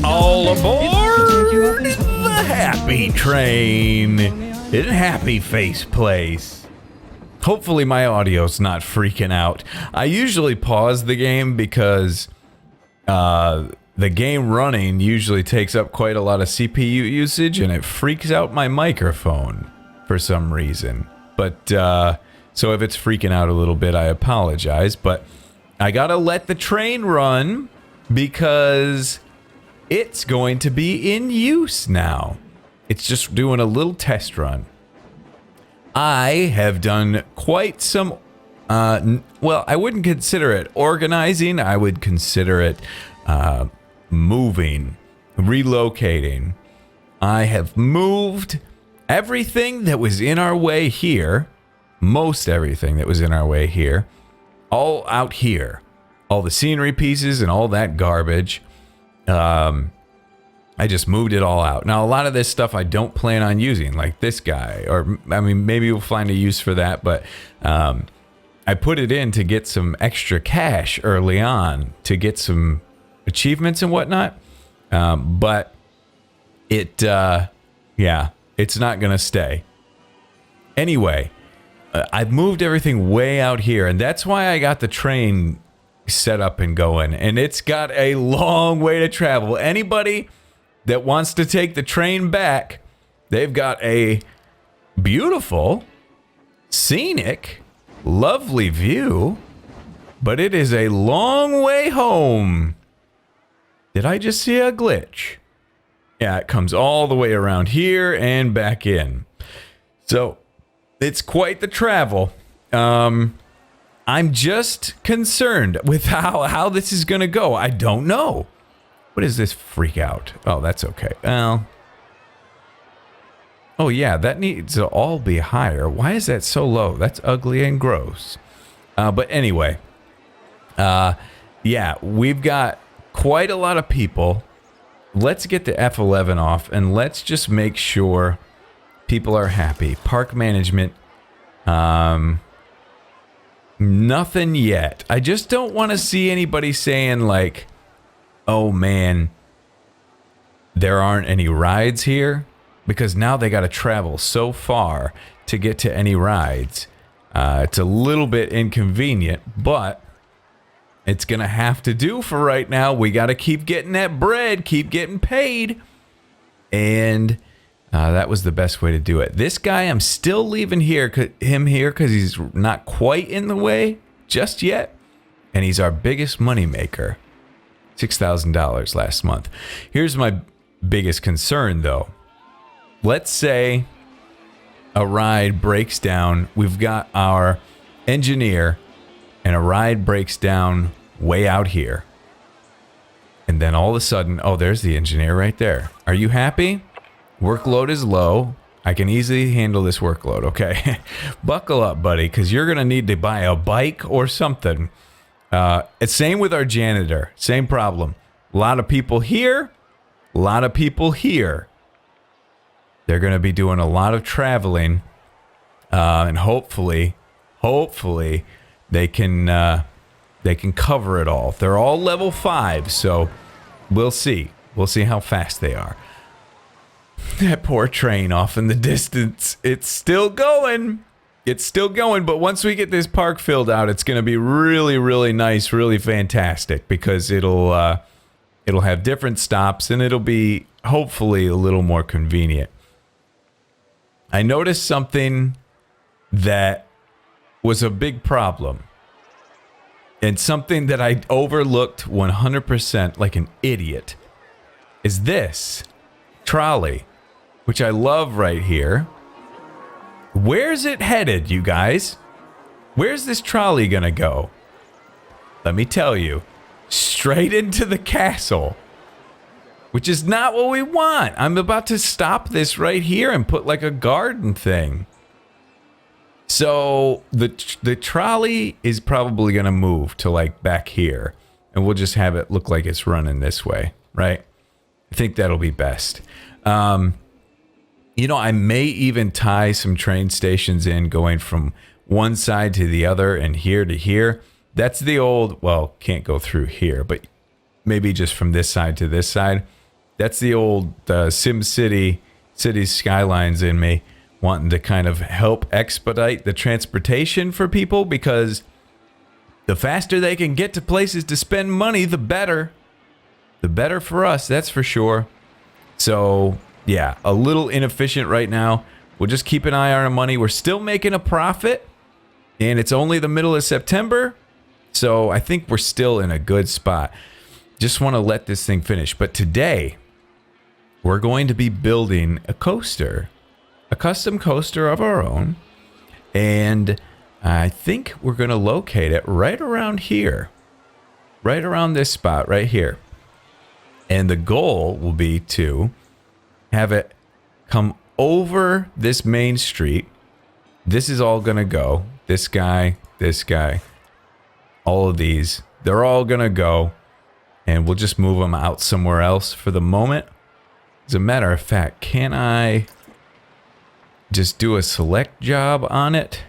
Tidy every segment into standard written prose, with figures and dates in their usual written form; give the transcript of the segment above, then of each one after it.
All aboard the Happy Train in Happy Face Place. Hopefully my audio's not freaking out. I usually pause the game because the game running usually takes up quite a lot of CPU usage and it freaks out my microphone for some reason. But so if it's freaking out a little bit, I apologize. But I gotta let the train run because it's going to be in use now. It's just doing a little test run. I have done quite some, well, I wouldn't consider it organizing. I would consider it moving, relocating. I have moved everything that was in our way here, most everything that was in our way here, all out here. All the scenery pieces and all that garbage. I just moved it all out. Now, a lot of this stuff I don't plan on using, like this guy. Or, I mean, maybe we'll find a use for that, but I put it in to get some extra cash early on, to get some achievements and whatnot. But it, yeah, it's not going to stay. Anyway, I've moved everything way out here, and that's why I got the train set up and going. And it's got a long way to travel. Anybody that wants to take the train back, they've got a beautiful, scenic, lovely view, but it is a long way home. Did I just see a glitch? Yeah, it comes all the way around here and back in. So it's quite the travel. I'm just concerned with how this is going to go. I don't know. What is this freak out? Oh, that's okay. Well, oh yeah, that needs to all be higher. Why is that so low? That's ugly and gross. But anyway, yeah, we've got quite a lot of people. Let's get the F11 off and let's just make sure people are happy. Park management, nothing yet. I just don't want to see anybody saying like, oh man, there aren't any rides here, because now they got to travel so far to get to any rides. It's a little bit inconvenient, but it's going to have to do for right now. We got to keep getting that bread, keep getting paid. And that was the best way to do it. This guy, I'm still leaving him here because he's not quite in the way just yet. And he's our biggest money maker. $6,000 last month. Here's my biggest concern, though. Let's say a ride breaks down. We've got our engineer, and a ride breaks down way out here. And then all of a sudden, oh, there's the engineer right there. Are you happy? Workload is low. I can easily handle this workload, okay? Buckle up, buddy, because you're going to need to buy a bike or something. It's same with our janitor. Same problem. A lot of people here. A lot of people here. They're going to be doing a lot of traveling. And hopefully they can cover it all. They're all level 5, so we'll see. We'll see how fast they are. That poor train off in the distance. It's still going. It's still going, but once we get this park filled out, it's going to be really, really nice, really fantastic, because it'll have different stops and it'll be hopefully a little more convenient. I noticed something that was a big problem and something that I overlooked 100% like an idiot is this trolley, which I love right here. Where's it headed, you guys? Where's this trolley gonna go? Let me tell you. Straight into the castle. Which is not what we want. I'm about to stop this right here and put like a garden thing. So the trolley is probably gonna move to like back here. And we'll just have it look like it's running this way, right? I think that'll be best. You know, I may even tie some train stations in going from one side to the other and here to here. That's the old, well, can't go through here, but maybe just from this side to this side. That's the old Sim City, Cities Skylines in me wanting to kind of help expedite the transportation for people, because the faster they can get to places to spend money, the better. The better for us, that's for sure. So, yeah, a little inefficient right now. We'll just keep an eye on our money. We're still making a profit, and it's only the middle of September, so I think we're still in a good spot. Just want to let this thing finish. But today, we're going to be building a coaster, a custom coaster of our own, and I think we're going to locate it right around here, right around this spot right here. And the goal will be to have it come over this main street. This is all going to go. This guy, all of these, they're all going to go. And we'll just move them out somewhere else for the moment. As a matter of fact, can I just do a select job on it?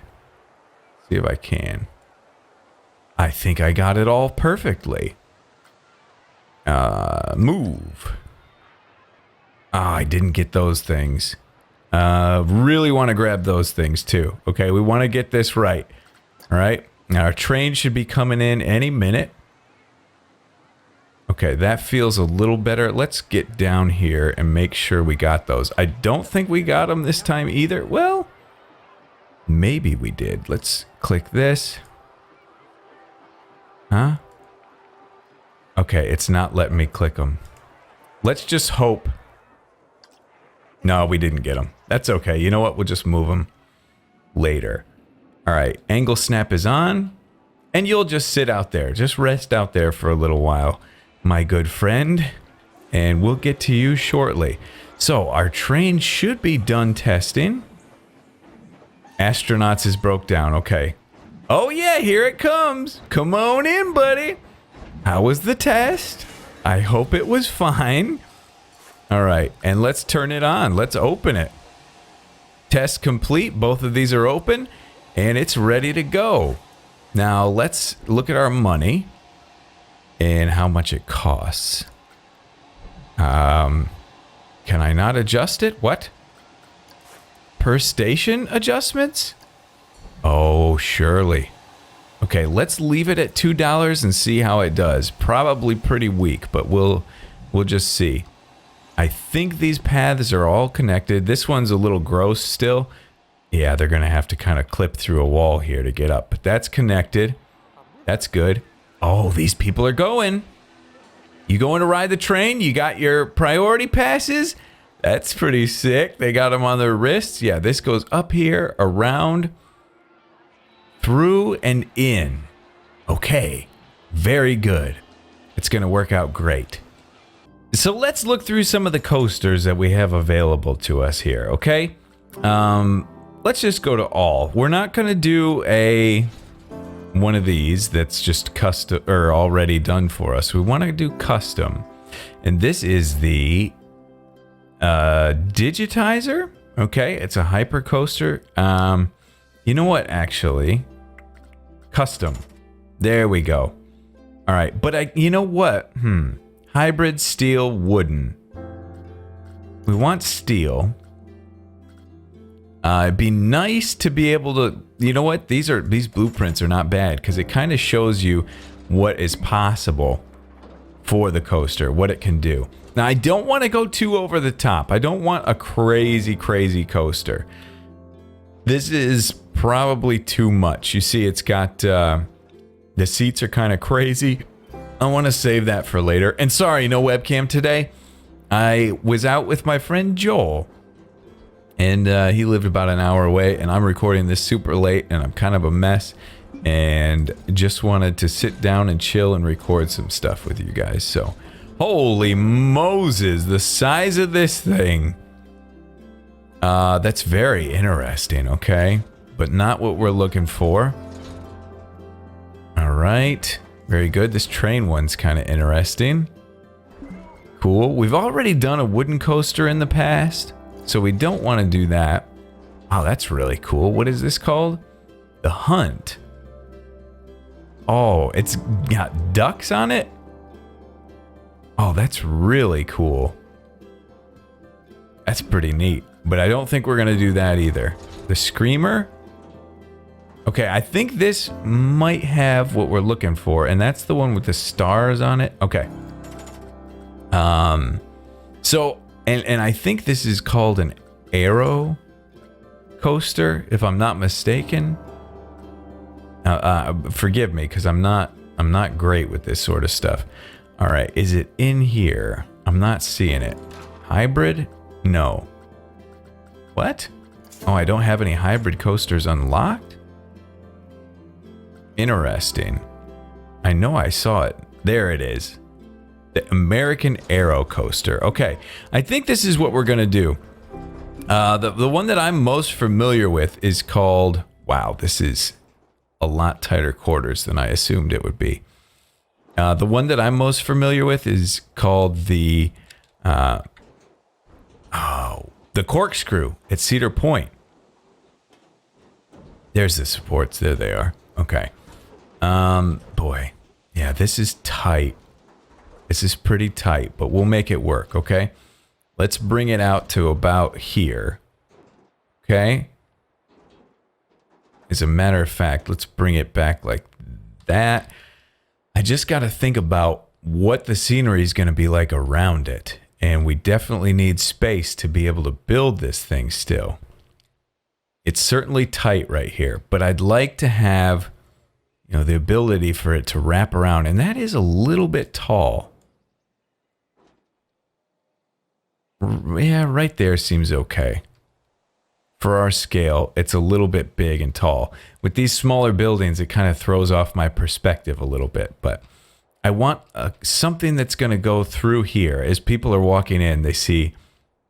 See if I can. I think I got it all perfectly. Move. I didn't get those things. Really want to grab those things too. Okay, we want to get this right. All right. Now our train should be coming in any minute. Okay, that feels a little better. Let's get down here and make sure we got those. I don't think we got them this time either. Well, maybe we did. Let's click this. Huh? Okay, it's not letting me click them. Let's just hope. No, we didn't get them. That's okay. You know what? We'll just move them later. All right, angle snap is on. And you'll just sit out there. Just rest out there for a little while, my good friend. And we'll get to you shortly. So, our train should be done testing. Astronauts is broke down. Okay. Oh, yeah, here it comes. Come on in, buddy. How was the test? I hope it was fine. All right, and let's turn it on. Let's open it. Test complete. Both of these are open, and it's ready to go. Now, let's look at our money and how much it costs. Can I not adjust it? What? Per station adjustments? Oh, surely. Okay, let's leave it at $2 and see how it does. Probably pretty weak, but we'll just see. I think these paths are all connected. This one's a little gross still. Yeah, they're going to have to kind of clip through a wall here to get up. But that's connected. That's good. Oh, these people are going. You going to ride the train? You got your priority passes? That's pretty sick. They got them on their wrists. Yeah, this goes up here, around, through, and in. Okay, very good. It's going to work out great. So let's look through some of the coasters that we have available to us here, okay? Let's just go to all. We're not going to do one of these that's just custom or already done for us. We want to do custom. And this is the digitizer. Okay, it's a hyper coaster. You know what, actually? Custom. There we go. All right, but you know what? Hybrid, steel, wooden. We want steel. It'd be nice to be able to, you know what? These blueprints are not bad because it kind of shows you what is possible for the coaster, what it can do. Now, I don't want to go too over the top. I don't want a crazy, crazy coaster. This is probably too much. You see, it's got, the seats are kind of crazy. I want to save that for later. And sorry, no webcam today. I was out with my friend Joel. And he lived about an hour away. And I'm recording this super late. And I'm kind of a mess. And just wanted to sit down and chill and record some stuff with you guys. So, holy Moses, the size of this thing. That's very interesting, okay? But not what we're looking for. All right. Very good. This train one's kind of interesting. Cool. We've already done a wooden coaster in the past, so we don't want to do that. Oh, that's really cool. What is this called? The Hunt. Oh, it's got ducks on it? Oh, that's really cool. That's pretty neat. But I don't think we're going to do that either. The Screamer? Okay, I think this might have what we're looking for, and that's the one with the stars on it. Okay. So, and I think this is called an Aero coaster, if I'm not mistaken. Forgive me, because I'm not great with this sort of stuff. All right, is it in here? I'm not seeing it. Hybrid? No. What? Oh, I don't have any hybrid coasters unlocked? Interesting. I know I saw it. There it is. The American Aero Coaster. Okay, I think this is what we're going to do. The one that I'm most familiar with is called... Wow, this is a lot tighter quarters than I assumed it would be. The one that I'm most familiar with is called the Corkscrew at Cedar Point. There's the supports. There they are. Okay. Boy. Yeah, this is tight. This is pretty tight, but we'll make it work, okay? Let's bring it out to about here. Okay? As a matter of fact, let's bring it back like that. I just got to think about what the scenery is going to be like around it. And we definitely need space to be able to build this thing still. It's certainly tight right here, but I'd like to have, you know, the ability for it to wrap around. And that is a little bit tall. Yeah, right there seems okay. For our scale, it's a little bit big and tall. With these smaller buildings, it kind of throws off my perspective a little bit. But I want something that's going to go through here. As people are walking in, they see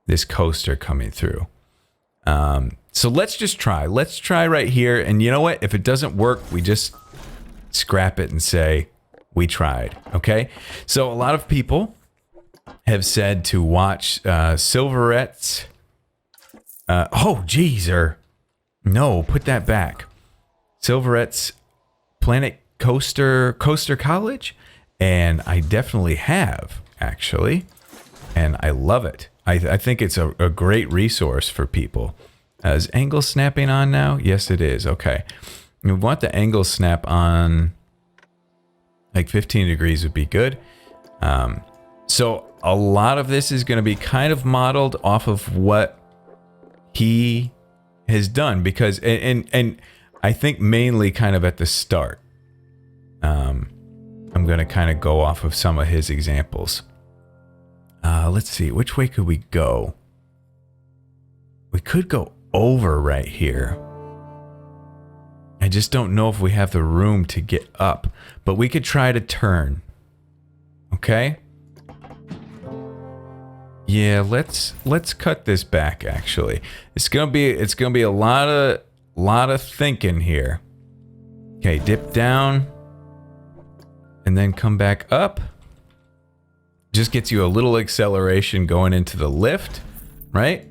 this coaster coming through. So let's just try. Let's try right here. And you know what? If it doesn't work, we just scrap it and say, we tried. Okay? So a lot of people have said to watch Silverette's... oh, geez, no, put that back. Silverette's Planet Coaster College, and I definitely have, actually, and I love it. I think it's a great resource for people. Is angle snapping on now? Yes, it is. Okay. We want the angle snap on, like 15 degrees would be good. So a lot of this is going to be kind of modeled off of what he has done, because and I think mainly kind of at the start. I'm going to kind of go off of some of his examples. Let's see, which way could we go? We could go over right here. I just don't know if we have the room to get up, but we could try to turn. Okay? Yeah, let's cut this back. Actually, it's gonna be a lot of thinking here. Okay, dip down, and then come back up. Just gets you a little acceleration going into the lift, right?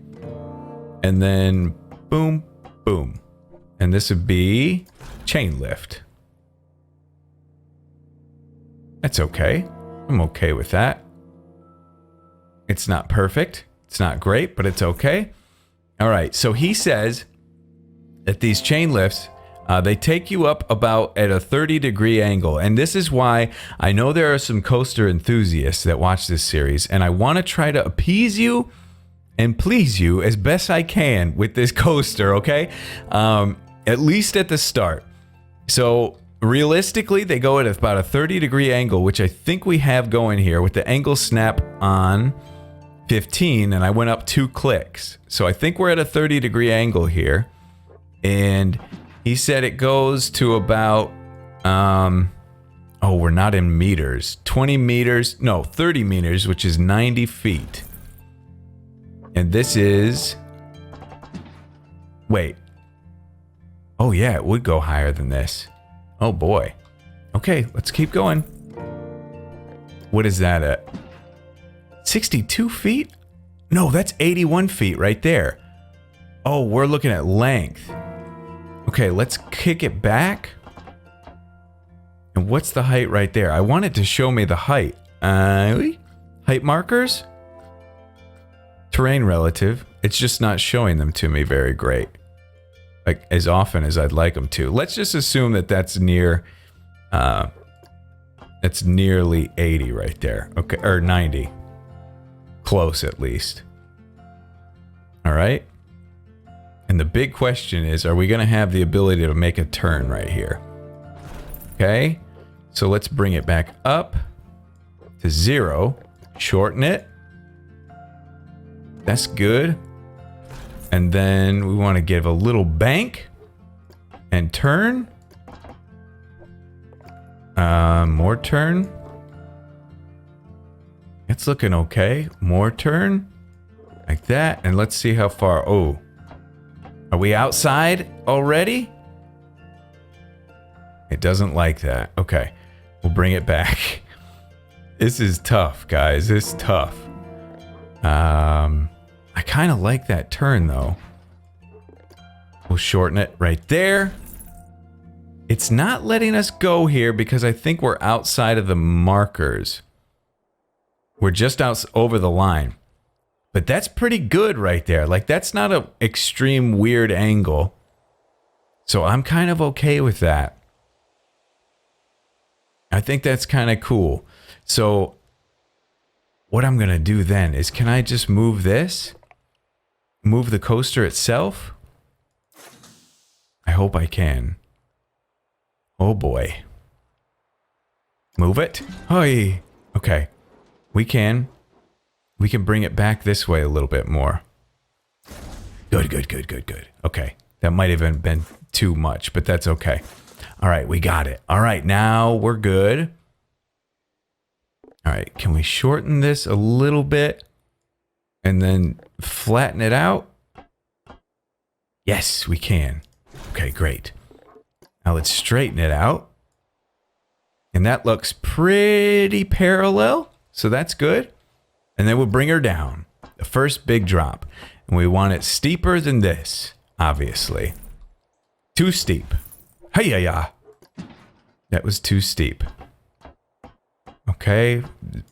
And then boom, boom, and this would be chain lift. That's okay. I'm okay with that. It's not perfect. It's not great, but it's okay. All right. So he says that these chain lifts, they take you up about at a 30-degree angle. And this is why I know there are some coaster enthusiasts that watch this series, and I want to try to appease you and please you as best I can with this coaster, okay? At least at the start. So realistically, they go at about a 30-degree angle, which I think we have going here with the angle snap on 15, and I went up 2 clicks. So I think we're at a 30-degree angle here. And he said it goes to about, oh, we're not in meters. 20 meters, no, 30 meters, which is 90 feet. And this is, wait. Oh yeah, it would go higher than this. Oh boy. Okay, let's keep going. What is that at? 62 feet? No, that's 81 feet right there. Oh, we're looking at length. Okay, let's kick it back. And what's the height right there? I want it to show me the height. Height markers? Terrain relative. It's just not showing them to me very great. Like, as often as I'd like them to. Let's just assume that that's near... that's nearly 80 right there. Okay, or 90. Close, at least. Alright. And the big question is, are we going to have the ability to make a turn right here? Okay. So let's bring it back up to 0. Shorten it. That's good. And then we want to give a little bank. And turn. More turn. It's looking okay. More turn. Like that. And let's see how far. Oh. Are we outside already? It doesn't like that. Okay. We'll bring it back. This is tough, guys. This is tough. I kind of like that turn, though. We'll shorten it right there. It's not letting us go here because I think we're outside of the markers. We're just out over the line. But that's pretty good right there. Like, that's not an extreme weird angle. So I'm kind of okay with that. I think that's kind of cool. So what I'm going to do then is, can I just move this? Move the coaster itself? I hope I can. Oh boy. Move it. Hi. Okay. We can bring it back this way a little bit more. Good, good, good, good, good. Okay. That might have been too much, but that's okay. All right, we got it. All right, now we're good. All right, can we shorten this a little bit and then flatten it out? Yes, we can. Okay, great. Now let's straighten it out. And that looks pretty parallel, so that's good. And then we'll bring her down. The first big drop. And we want it steeper than this, obviously. Too steep. Hi-ya-ya. That was too steep. Okay,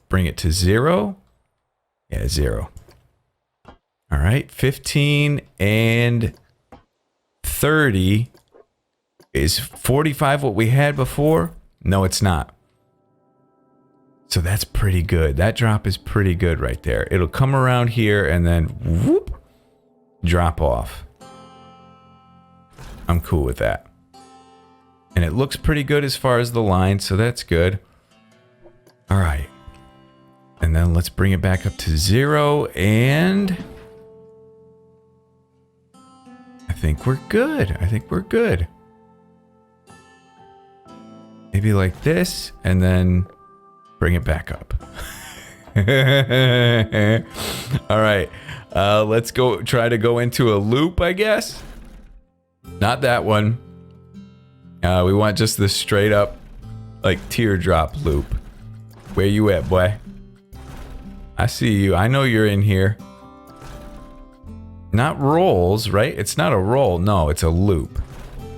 bring it to 0. Yeah, 0. All right, 15 and 30. Is 45 what we had before? No, it's not. So that's pretty good. That drop is pretty good right there. It'll come around here and then whoop, drop off. I'm cool with that. And it looks pretty good as far as the line, so that's good. All right. And then let's bring it back up to 0 and I think we're good. I think we're good. Maybe like this, and then bring it back up. All right. Let's go try to go into a loop, I guess. Not that one. We want just the straight up, like, teardrop loop. Where you at, boy? I see you. I know you're in here. Not rolls, right? It's not a roll. No, it's a loop.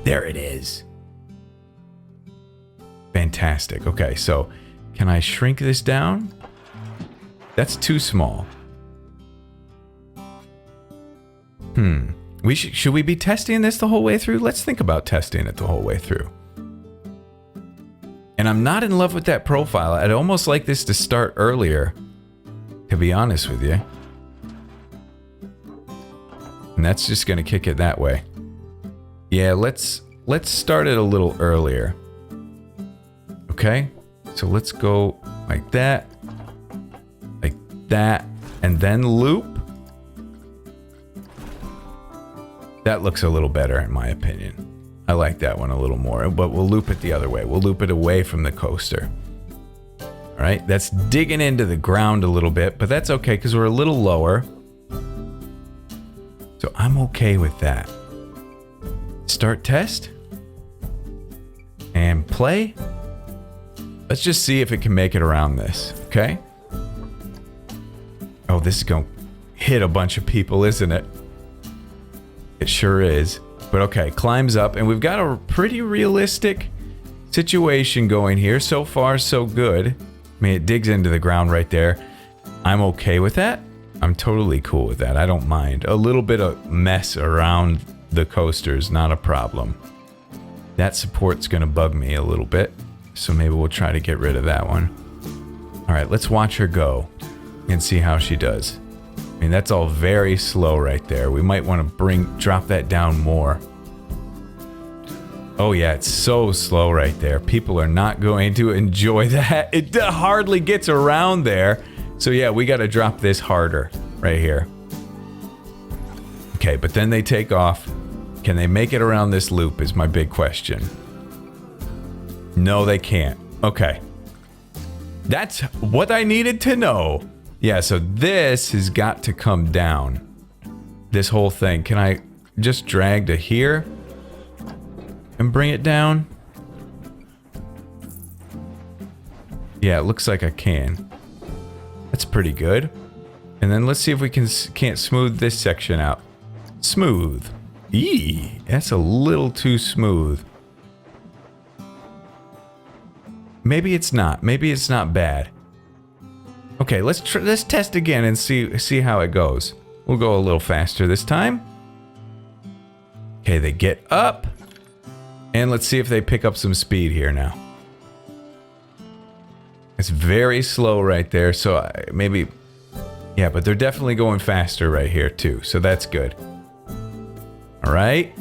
There it is. Fantastic. Okay, so can I shrink this down? That's too small. Should we be testing this the whole way through? Let's think about testing it the whole way through. And I'm not in love with that profile. I'd almost like this to start earlier, to be honest with you. And that's just going to kick it that way. Yeah, let's start it a little earlier. Okay, so let's go like that, and then loop. That looks a little better in my opinion. I like that one a little more, but we'll loop it the other way. We'll loop it away from the coaster. All right, that's digging into the ground a little bit, but that's okay because we're a little lower. So I'm okay with that. Start test. And play. Let's just see if it can make it around this, okay? Oh, this is going to hit a bunch of people, isn't it? It sure is. But okay, climbs up, and we've got a pretty realistic situation going here. So far, so good. I mean, it digs into the ground right there. I'm okay with that. I'm totally cool with that. I don't mind. A little bit of mess around the coasters, not a problem. That support's going to bug me a little bit. So maybe we'll try to get rid of that one. All right, let's watch her go and see how she does. I mean, that's all very slow right there. We might want to drop that down more. Oh yeah, it's so slow right there. People are not going to enjoy that. It hardly gets around there. So yeah, we got to drop this harder right here. Okay, but then they take off. Can they make it around this loop is my big question. No, they can't. Okay. That's what I needed to know. Yeah, so this has got to come down. This whole thing. Can I just drag to here and bring it down? Yeah, it looks like I can. That's pretty good. And then let's see if we can't smooth this section out. Smooth. Eee, that's a little too smooth. Maybe it's not. Maybe it's not bad. Okay, let's test again and see how it goes. We'll go a little faster this time. Okay, they get up. And let's see if they pick up some speed here now. It's very slow right there, so maybe... Yeah, but they're definitely going faster right here too, so that's good. All right.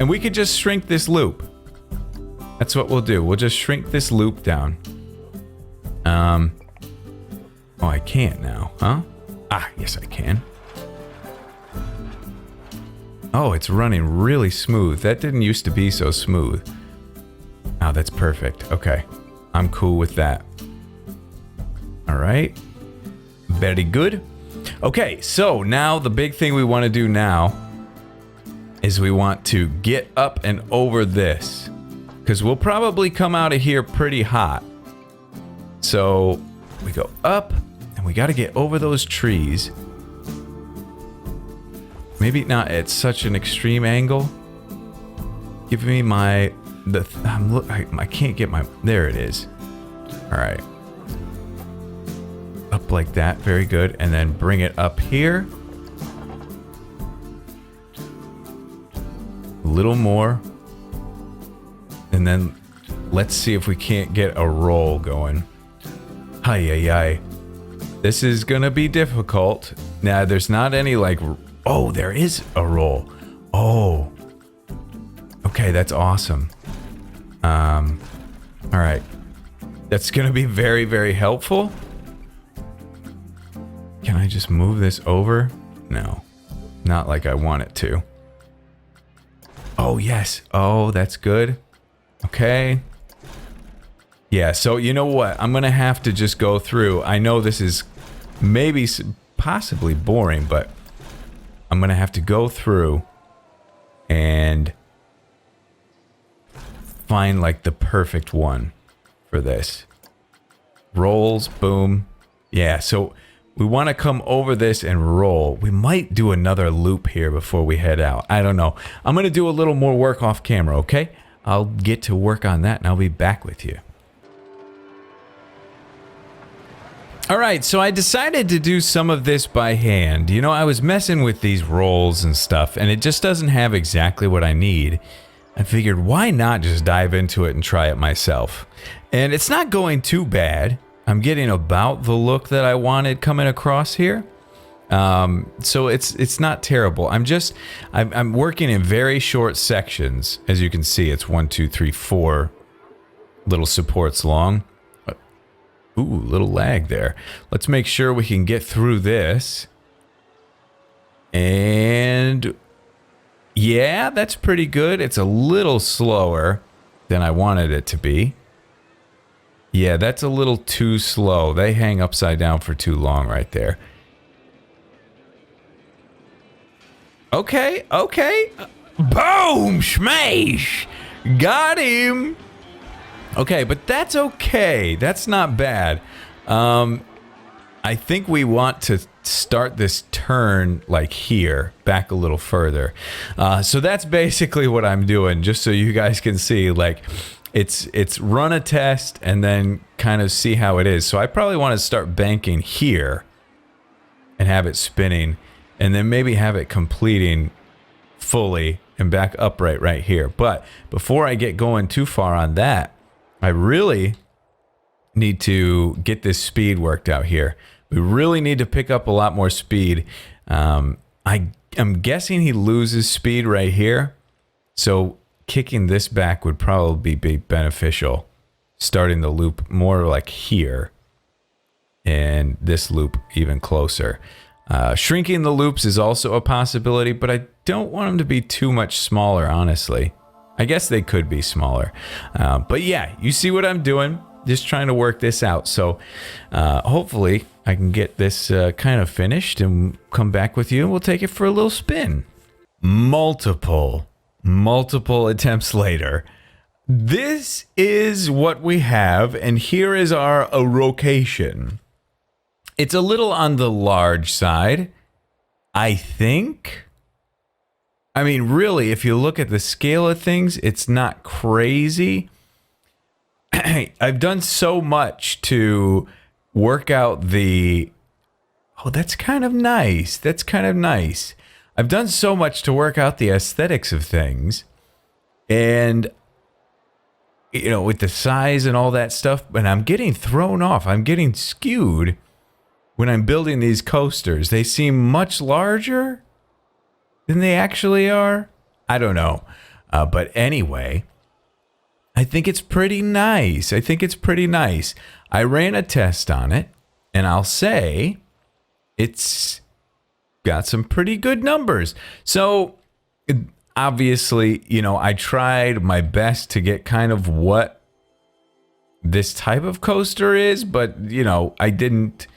And we could just shrink this loop. That's what we'll do. We'll just shrink this loop down. Oh, I can't now, huh? Ah, yes, I can. Oh, it's running really smooth. That didn't used to be so smooth. Oh, that's perfect. Okay. I'm cool with that. All right. Very good. Okay, so now the big thing we want to do now is we want to get up and over this. Because we'll probably come out of here pretty hot. So we go up and we got to get over those trees. Maybe not at such an extreme angle. Give me my... I can't get my... There it is. All right. Up like that. Very good. And then bring it up here. A little more. And then let's see if we can't get a roll going. Hi. This is gonna be difficult. Now, there's not any like... Oh, there is a roll. Oh. Okay, that's awesome. All right. That's gonna be very, very helpful. Can I just move this over? No. Not like I want it to. Oh, yes. Oh, that's good. Okay. Yeah, so you know what? I'm going to have to just go through. I know this is maybe possibly boring, but I'm going to have to go through and find like the perfect one for this. Rolls, boom. Yeah, so we want to come over this and roll. We might do another loop here before we head out. I don't know. I'm going to do a little more work off camera, okay? I'll get to work on that and I'll be back with you. All right, so I decided to do some of this by hand. You know, I was messing with these rolls and stuff, and it just doesn't have exactly what I need. I figured, why not just dive into it and try it myself? And it's not going too bad. I'm getting about the look that I wanted coming across here. So it's not terrible. I'm working in very short sections. As you can see, it's 1, 2, 3, 4 little supports long. Ooh, little lag there. Let's make sure we can get through this. And yeah, that's pretty good. It's a little slower than I wanted it to be. Yeah, that's a little too slow. They hang upside down for too long right there. Okay. Boom! Smash! Got him! Okay, but that's okay. That's not bad. I think we want start this turn like here, back a little further. So that's basically what I'm doing, just so you guys can see, like, it's run a test and then kind of see how it is. So I probably want to start banking here and have it spinning, and then maybe have it completing fully and back upright right here. But before I get going too far on that, I really need to get this speed worked out here. We really need to pick up a lot more speed. I'm guessing he loses speed right here. So kicking this back would probably be beneficial. Starting the loop more like here. And this loop even closer. Shrinking the loops is also a possibility, but I don't want them to be too much smaller, honestly. I guess they could be smaller. But yeah, you see what I'm doing. Just trying to work this out. So hopefully I can get this kind of finished and come back with you, and we'll take it for a little spin. Multiple attempts later. This is what we have, and here is our location. It's a little on the large side, I think. I mean, really, if you look at the scale of things, it's not crazy. I've done so much to work out the... Oh, that's kind of nice. That's kind of nice. I've done so much to work out the aesthetics of things. And, you know, with the size and all that stuff, and I'm getting thrown off. I'm getting skewed when I'm building these coasters. They seem much larger than they actually are. I don't know. But anyway... I think it's pretty nice. I ran a test on it, and I'll say it's got some pretty good numbers. So obviously, you know, I tried my best to get kind of what this type of coaster is, but you know, I didn't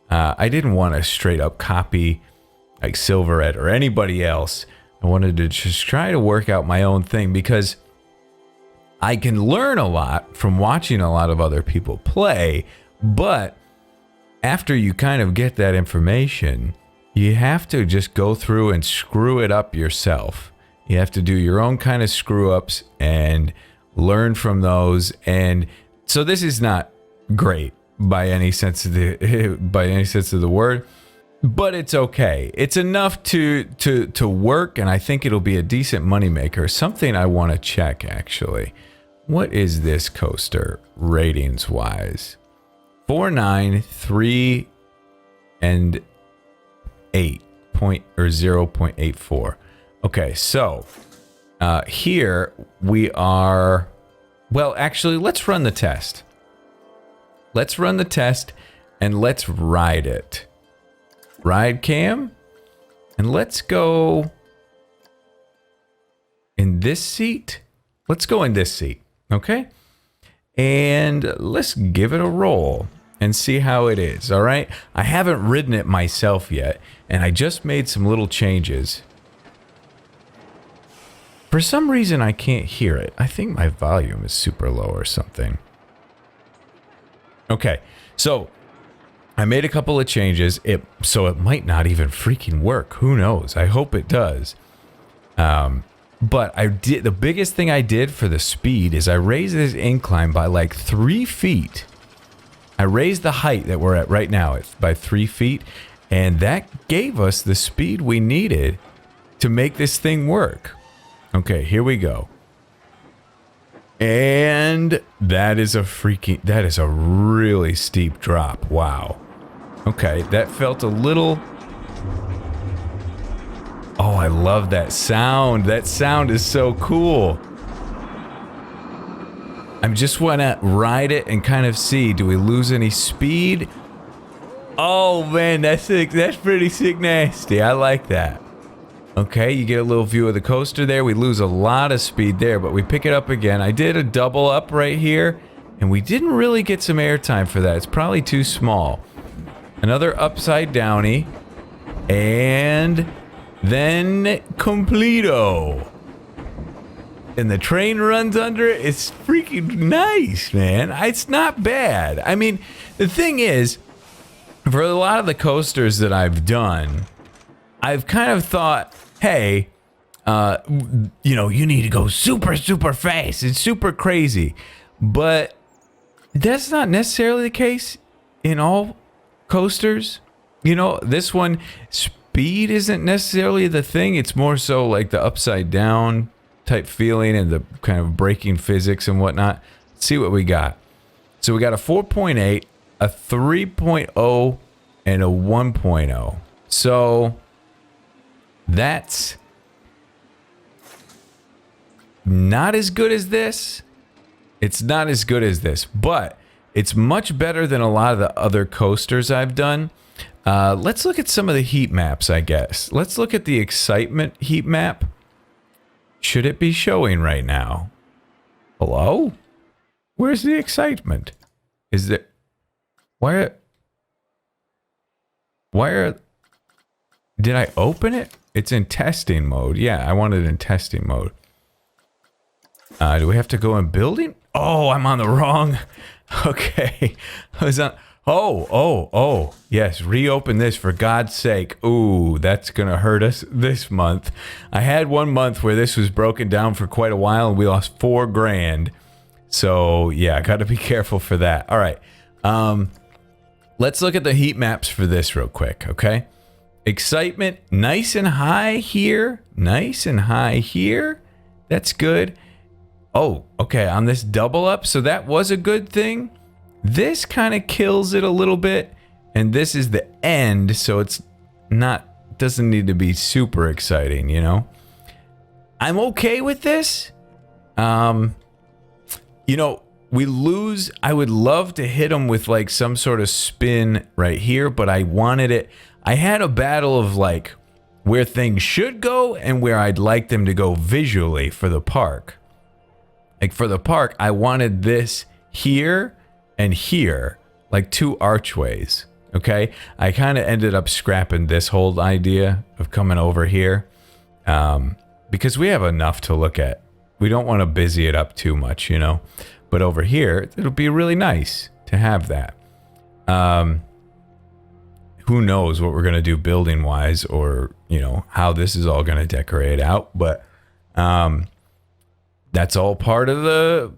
want to straight up copy like Silverette or anybody else. I wanted to just try to work out my own thing, because I can learn a lot from watching a lot of other people play, but after you kind of get that information, you have to just go through and screw it up yourself. You have to do your own kind of screw ups and learn from those. And so this is not great by any sense of the word, but it's okay. It's enough to work, and I think it'll be a decent moneymaker. Something I want to check, actually. What is this coaster ratings wise? 4, 9, 3, and 8 point or 0.84. Okay, so here we are. Well, actually, let's run the test. Let's run the test and let's ride it. Ride cam, and let's go in this seat. Let's go in this seat. Okay, and let's give it a roll and see how it is. All right, I haven't ridden it myself yet, and I just made some little changes. For some reason, I can't hear it. I think my volume is super low or something. Okay, so I made a couple of changes. So it might not even freaking work. Who knows? I hope it does. But the biggest thing I did for the speed is I raised this incline by like 3 feet. I raised the height that we're at right now by 3 feet, and that gave us the speed we needed to make this thing work. Okay, here we go. And that is a really steep drop. Wow. Okay, that felt a little... Oh, I love that sound. That sound is so cool. I just want to ride it and kind of see, do we lose any speed? Oh man, that's sick. That's pretty sick nasty. I like that. Okay, you get a little view of the coaster there. We lose a lot of speed there, but we pick it up again. I did a double up right here, and we didn't really get some airtime for that. It's probably too small. Another upside downy, and then completo. And the train runs under it. It's freaking nice, man. It's not bad. I mean, the thing is, for a lot of the coasters that I've done, I've kind of thought, hey, you know, you need to go super, super fast. It's super crazy. But that's not necessarily the case in all coasters. You know, this one, speed isn't necessarily the thing. It's more so like the upside down type feeling and the kind of breaking physics and whatnot. Let's see what we got. So we got a 4.8, a 3.0, and a 1.0. So that's not as good as this. It's not as good as this, but it's much better than a lot of the other coasters I've done. Let's look at some of the heat maps, I guess. Let's look at the excitement heat map. Should it be showing right now? Hello? Where's the excitement? Is there... Why are... Did I open it? It's in testing mode. Yeah, I want it in testing mode. Do we have to go in building? Oh, I'm on the wrong... Okay. I was on... Oh. Yes, reopen this for God's sake. Ooh, that's going to hurt us this month. I had 1 month where this was broken down for quite a while and we lost $4 grand. So, yeah, I got to be careful for that. All right. Let's look at the heat maps for this real quick, okay? Excitement, nice and high here. Nice and high here. That's good. Oh, okay, on this double up, so that was a good thing. This kind of kills it a little bit, and this is the end, so it's not, doesn't need to be super exciting, you know? I'm okay with this. You know, we lose, I would love to hit them with like some sort of spin right here, but I wanted it, I had a battle of like where things should go and where I'd like them to go visually for the park. Like for the park, I wanted this here and here, like 2 archways, okay? I kind of ended up scrapping this whole idea of coming over here because we have enough to look at. We don't want to busy it up too much, you know? But over here, it'll be really nice to have that. Who knows what we're going to do building-wise or, you know, how this is all going to decorate out, but... that's all part of the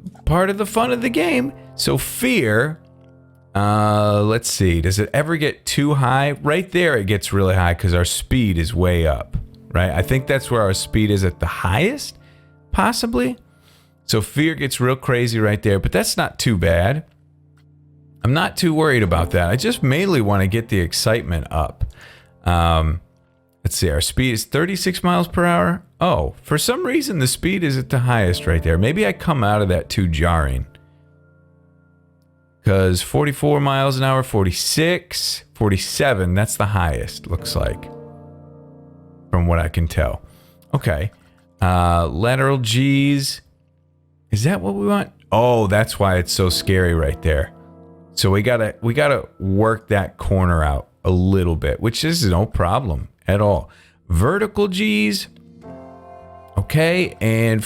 fun of the game. So fear, let's see, does it ever get too high? Right there it gets really high because our speed is way up, right? I think that's where our speed is at the highest, possibly. So fear gets real crazy right there, but that's not too bad. I'm not too worried about that. I just mainly want to get the excitement up. Let's see, our speed is 36 miles per hour. Oh, for some reason, the speed is at the highest right there. Maybe I come out of that too jarring. Because 44 miles an hour, 46, 47, that's the highest, looks like. From what I can tell. Okay. Lateral G's. Is that what we want? Oh, that's why it's so scary right there. So we gotta work that corner out a little bit, which is no problem at all. Vertical G's. Okay, and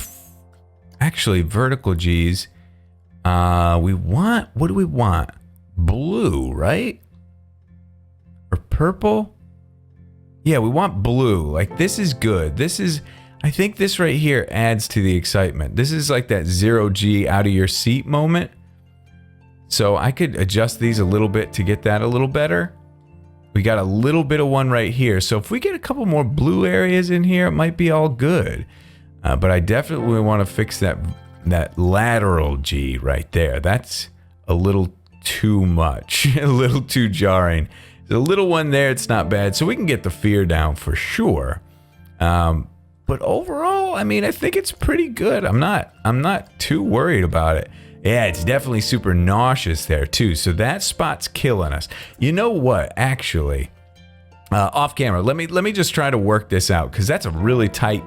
actually vertical G's. We want, what do we want? Blue, right? Or purple? Yeah, we want blue. Like this is good. This is, I think this right here adds to the excitement. This is like that 0G out of your seat moment. So I could adjust these a little bit to get that a little better. We got a little bit of one right here. So if we get a couple more blue areas in here, it might be all good. But I definitely want to fix that lateral G right there. That's a little too much, a little too jarring. There's a little one there, it's not bad. So we can get the fear down for sure. But overall, I mean, I think it's pretty good. I'm not too worried about it. Yeah, it's definitely super nauseous there too. So that spot's killing us. You know what? Actually, off camera, let me just try to work this out because that's a really tight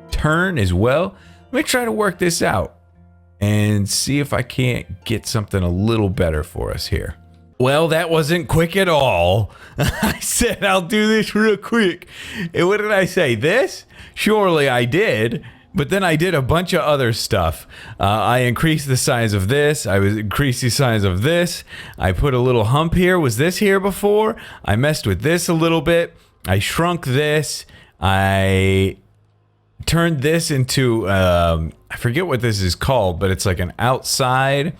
turn as well. Let me try to work this out and see if I can't get something a little better for us here. Well, that wasn't quick at all. I said I'll do this real quick. And what did I say? This? Surely I did. But then I did a bunch of other stuff. I increased the size of this. I increased the size of this. I put a little hump here. Was this here before? I messed with this a little bit. I shrunk this. I turned this into, I forget what this is called, but it's like an outside.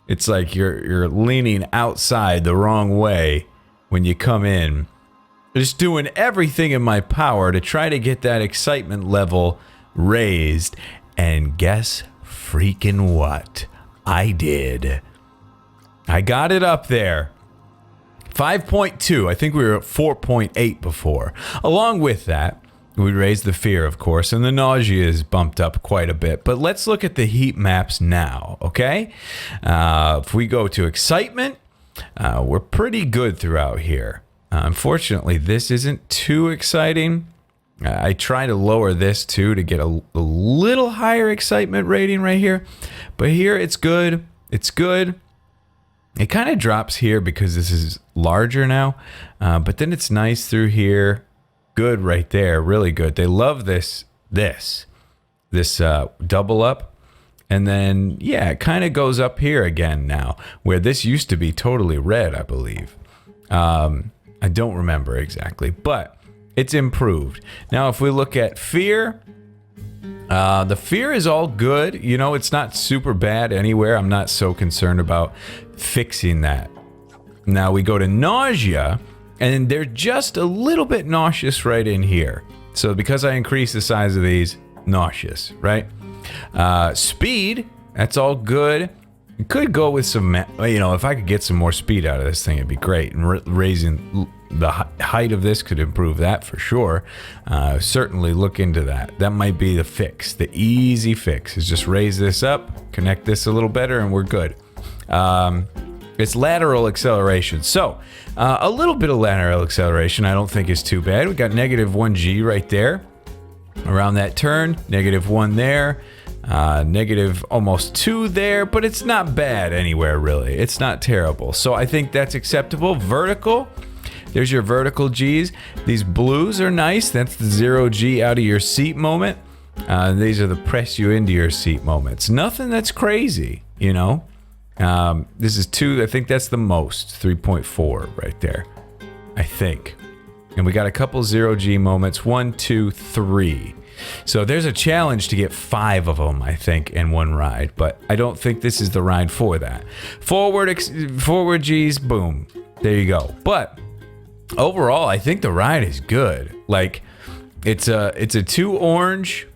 It's like you're leaning outside the wrong way when you come in. Just doing everything in my power to try to get that excitement level raised. And guess freaking what? I did. I got it up there. 5.2. I think we were at 4.8 before. Along with that, we raised the fear, of course, and the nausea is bumped up quite a bit. But let's look at the heat maps now, okay? If we go to excitement, we're pretty good throughout here. Unfortunately, this isn't too exciting. I try to lower this too to get a little higher excitement rating right here. But here it's good. It's good. It kind of drops here because this is larger now. But then it's nice through here. Good right there. Really good. They love this double up. And then, yeah, it kind of goes up here again now, where this used to be totally red, I believe. I don't remember exactly, but it's improved. Now, if we look at fear, the fear is all good. You know, it's not super bad anywhere. I'm not so concerned about fixing that. Now we go to nausea, and they're just a little bit nauseous right in here. So because I increased the size of these, nauseous, right? Speed, that's all good. It could go with some, you know, if I could get some more speed out of this thing, it'd be great. And raising the height of this could improve that for sure. Certainly look into that. That might be the fix. The easy fix is just raise this up, connect this a little better, and we're good. It's lateral acceleration. So a little bit of lateral acceleration I don't think is too bad. We got negative 1g right there around that turn, negative 1 there. Negative almost 2 there, but it's not bad anywhere really. It's not terrible. So I think that's acceptable. Vertical, there's your vertical G's. These blues are nice. That's the 0G out of your seat moment. These are the press you into your seat moments. Nothing that's crazy, you know. This is 2. I think that's the most. 3.4 right there, I think. And we got a couple 0G moments. 1, 2, 3. So there's a challenge to get 5 of them, I think, in one ride. But I don't think this is the ride for that. Forward G's, boom. There you go. But overall, I think the ride is good. Like, it's a 2 orange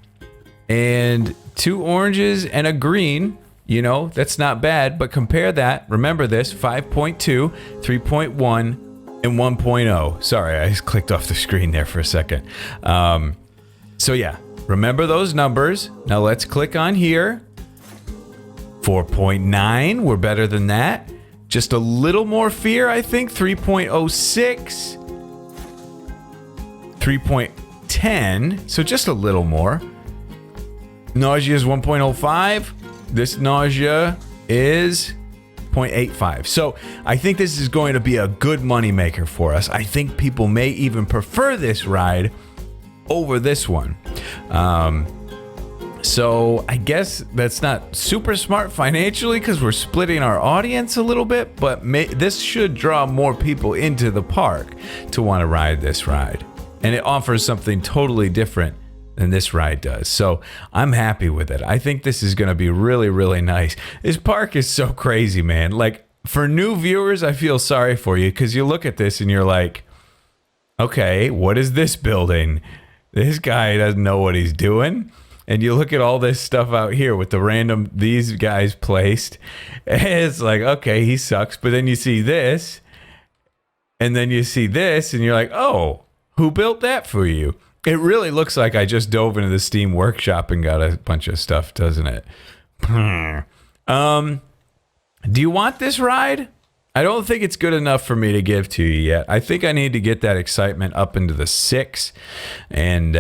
and 2 oranges and a green. You know, that's not bad. But compare that. Remember this, 5.2, 3.1, and 1.0. Sorry, I just clicked off the screen there for a second. So yeah, remember those numbers. Now let's click on here. 4.9, we're better than that. Just a little more fear, I think. 3.06. 3.10, so just a little more. Nausea is 1.05. This nausea is 0.85. So I think this is going to be a good moneymaker for us. I think people may even prefer this ride over this one. So I guess that's not super smart financially because we're splitting our audience a little bit, but this should draw more people into the park to want to ride this ride. And it offers something totally different than this ride does. So I'm happy with it. I think this is going to be really, really nice. This park is so crazy, man. Like, for new viewers, I feel sorry for you because you look at this and you're like, okay, what is this building? This guy doesn't know what he's doing. And you look at all this stuff out here with the random, these guys placed. And it's like, okay, he sucks. But then you see this. And then you see this. And you're like, oh, who built that for you? It really looks like I just dove into the Steam Workshop and got a bunch of stuff, doesn't it? Do you want this ride? I don't think it's good enough for me to give to you yet. I think I need to get that excitement up into the 6 and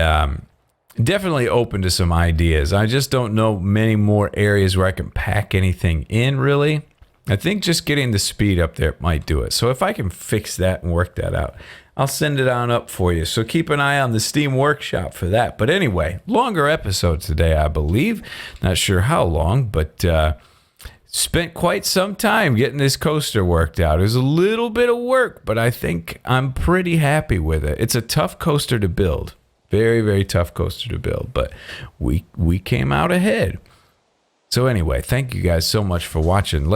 definitely open to some ideas. I just don't know many more areas where I can pack anything in, really. I think just getting the speed up there might do it. So if I can fix that and work that out, I'll send it on up for you. So keep an eye on the Steam Workshop for that. But anyway, longer episode today, I believe. Not sure how long, but spent quite some time getting this coaster worked out. It was a little bit of work, but I think I'm pretty happy with it. It's a tough coaster to build. Very, very tough coaster to build, but we came out ahead. So anyway, thank you guys so much for watching.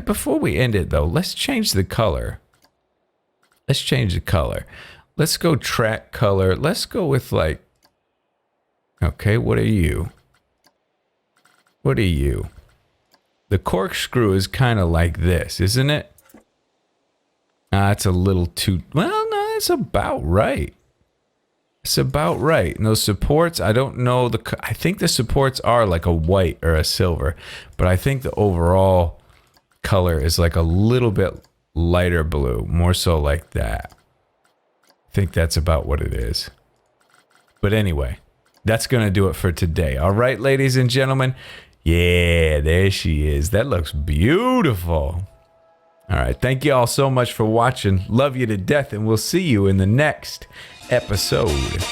Before we end it though, let's change the color. Let's change the color. Let's go track color. Let's go with like, okay, what are you? What are you? The corkscrew is kind of like this, isn't it? It's a little too, well, no, it's about right. It's about right. And those supports, I don't know. I think the supports are like a white or a silver, but I think the overall color is like a little bit lighter blue, more so like that. I think that's about what it is. But anyway, that's going to do it for today. All right, ladies and gentlemen. Yeah, there she is. That looks beautiful. All right. Thank you all so much for watching. Love you to death, and we'll see you in the next episode.